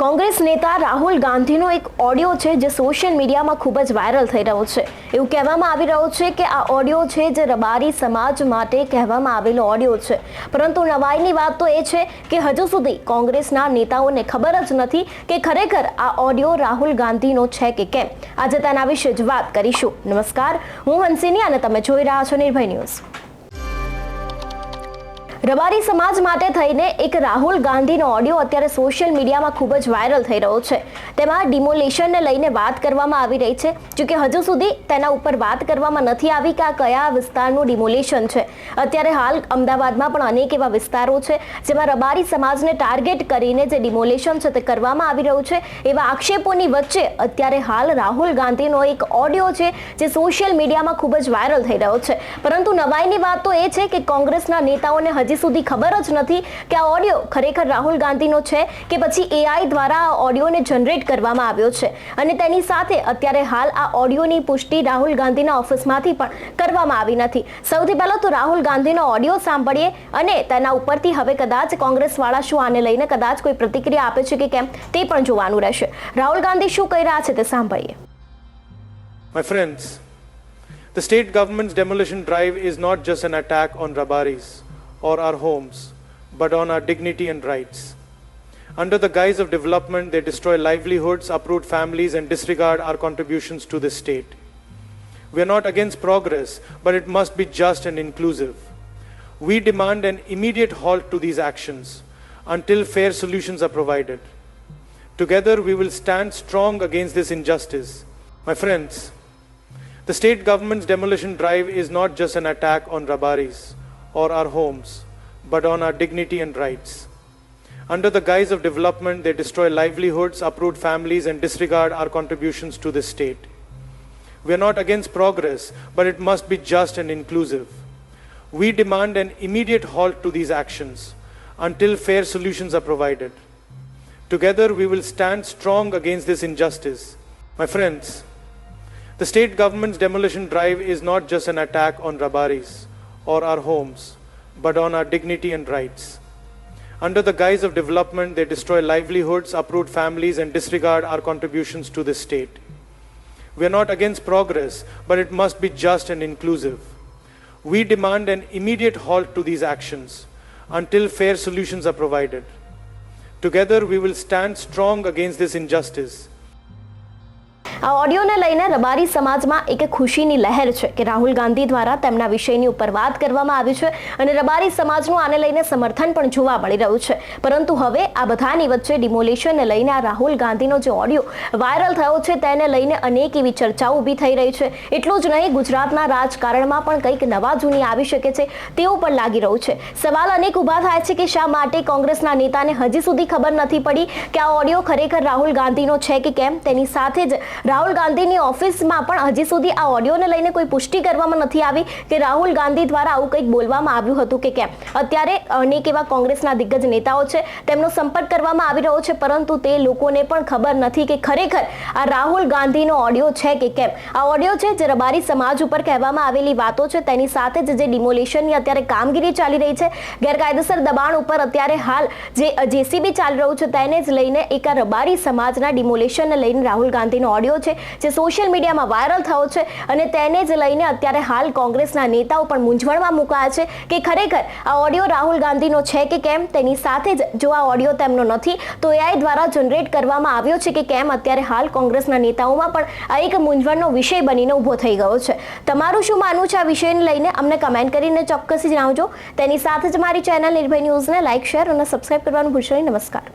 કોંગ્રેસ નેતા રાહુલ ગાંધીનો એક ઓડિયો છે જે સોશિયલ મીડિયામાં ખૂબ જ વાયરલ થઈ રહ્યો છે। એવું કહેવામાં આવી રહ્યું છે કે આ ઓડિયો છે જે રબારી સમાજ માટે કહેવામાં આવેલો ઓડિયો છે, પરંતુ નવાઈની વાત તો એ છે કે હજુ સુધી કોંગ્રેસના નેતાઓને ખબર જ નથી કે ખરેખર આ ઓડિયો રાહુલ ગાંધીનો છે કે કેમ। આજે તેના વિશે જ વાત કરીશું। નમસ્કાર, હું હંસિની અને તમે જોઈ રહ્યા છો નિર્ભય ન્યૂઝ। રબારી સમાજ માટે થઈને એક રાહુલ ગાંધીનો ઓડિયો અત્યારે સોશિયલ મીડિયામાં ખૂબ જ વાયરલ થઈ રહ્યો છે। તેમાં ડિમોલિશનને લઈને વાત કરવામાં આવી રહી છે, જો કે હજુ સુધી તેના ઉપર વાત કરવામાં નથી આવી કે આ કયા વિસ્તારનું ડિમોલિશન છે। અત્યારે હાલ અમદાવાદમાં પણ અનેક એવા વિસ્તારો છે જેમાં રબારી સમાજને ટાર્ગેટ કરીને જે ડિમોલિશન છે તે કરવામાં આવી રહ્યું છે। એવા આક્ષેપોની વચ્ચે અત્યારે હાલ રાહુલ ગાંધીનો એક ઓડિયો છે જે સોશિયલ મીડિયામાં ખૂબ જ વાયરલ થઈ રહ્યો છે, પરંતુ નવાઈની વાત તો એ છે કે કોંગ્રેસના નેતાઓને હજી સુધી ખબર જ નથી કે આ ઓડિયો ખરેખર રાહુલ ગાંધીનો છે કે પછી એઆઈ દ્વારા આ ઓડિયોને જનરેટ કરવામાં આવ્યો છે, અને તેની સાથે અત્યારે હાલ આ ઓડિયોની પુષ્ટિ રાહુલ ગાંધીના ઓફિસમાંથી પણ કરવામાં આવી નથી। સૌથી પહેલા તો રાહુલ ગાંધીનો ઓડિયો સાંભળીએ અને તેના ઉપરથી હવે કદાચ કોંગ્રેસવાળા શું આને લઈને કદાચ કોઈ પ્રતિક્રિયા આપે છે કે કેમ તે પણ જોવાનું રહેશે। રાહુલ ગાંધી શું કહી રહ્યા છે તે સાંભળીએ। My friends, the state government's demolition drive is not just an attack on Rabaris or our homes, but on our dignity and rights. Under the guise of development, they destroy livelihoods, uproot families, and disregard our contributions to the state. We are not against progress, but it must be just and inclusive. We demand an immediate halt to these actions until fair solutions are provided. Together, we will stand strong against this injustice. My friends, the state government's demolition drive is not just an attack on Rabaris or our homes, but on our dignity and rights. Under the guise of development, they destroy livelihoods, uproot families, and disregard our contributions to the state. We are not against progress, but it must be just and inclusive. We demand an immediate halt to these actions until fair solutions are provided. Together, we will stand strong against this injustice. My friends, the state government's demolition drive is not just an attack on Rabaris or our homes, but on our dignity and rights. Under the guise of development, they destroy livelihoods, uproot families, and disregard our contributions to the state. We are not against progress, but it must be just and inclusive. We demand an immediate halt to these actions until fair solutions are provided. Together, we will stand strong against this injustice. આ ઓડિયોને લઈને રબારી સમાજમાં એક ખુશીની લહેર છે કે રાહુલ ગાંધી દ્વારા તેમના વિષયની ઉપર વાત કરવામાં આવી છે અને રબારી સમાજનું આને લઈને સમર્થન પણ જોવા મળી રહ્યું છે। પરંતુ હવે આ બધાની વચ્ચે ડિમોલિશનને લઈને આ રાહુલ ગાંધીનો જે ઓડિયો વાયરલ થયો છે તેને લઈને અનેક એવી ચર્ચાઓ ઊભી થઈ રહી છે। એટલું જ નહીં, ગુજરાતના રાજકારણમાં પણ કંઈક નવા જૂની આવી શકે છે તેવું પણ લાગી રહ્યું છે। સવાલ અનેક ઊભા થાય છે કે શા માટે કોંગ્રેસના નેતાને હજી સુધી ખબર નથી પડી કે આ ઓડિયો ખરેખર રાહુલ ગાંધીનો છે કે કેમ। તેની સાથે જ રાહુલ ગાંધીની ઓફિસમાં પણ હજી સુધી આ ઓડિયોને લઈને કોઈ પુષ્ટિ કરવામાં નથી આવી કે રાહુલ ગાંધી દ્વારા આવું કંઈક બોલવામાં આવ્યું હતું કે કેમ। અત્યારે અનેક એવા કોંગ્રેસના દિગ્ગજ નેતાઓ છે તેમનો સંપર્ક કરવામાં આવી રહ્યો છે, પરંતુ તે લોકોને પણ ખબર નથી કે ખરેખર આ રાહુલ ગાંધીનો ઓડિયો છે કે કેમ। આ ઓડિયો છે જે રબારી સમાજ ઉપર કહેવામાં આવેલી વાતો છે તેની સાથે જ જે ડિમોલિશનની અત્યારે કામગીરી ચાલી રહી છે, ગેરકાયદેસર દબાણ ઉપર અત્યારે હાલ જે જેસીબી ચાલી રહ્યું છે તેને જ લઈને એક આ રબારી સમાજના ડિમોલિશનને લઈને રાહુલ ગાંધીનો ઓડિયો છે જે સોશિયલ મીડિયામાં વાયરલ થયો છે, અને તેને જ લઈને અત્યારે હાલ કોંગ્રેસના નેતાઓ પણ મૂંઝવણમાં મુકાયા છે કે ખરેખર આ ઓડિયો રાહુલ ગાંધીનો છે કે કેમ। તેની સાથે જ જો આ ઓડિયો તેમનો નથી તો એઆઈ દ્વારા જનરેટ કરવામાં આવ્યો છે કે કેમ, અત્યારે હાલ કોંગ્રેસના નેતાઓમાં પણ આ એક મૂંઝવણનો વિષય બનીને ઊભો થઈ ગયો છે। તમારું શું માનવું છે આ વિષયને લઈને અમને કમેન્ટ કરીને ચોક્કસ જણાવજો। તેની સાથે જ મારી ચેનલ નિર્ભય ન્યૂઝને લાઇક, શેર અને સબસ્ક્રાઇબ કરવાનું ભૂલશો નહીં। નમસ્કાર।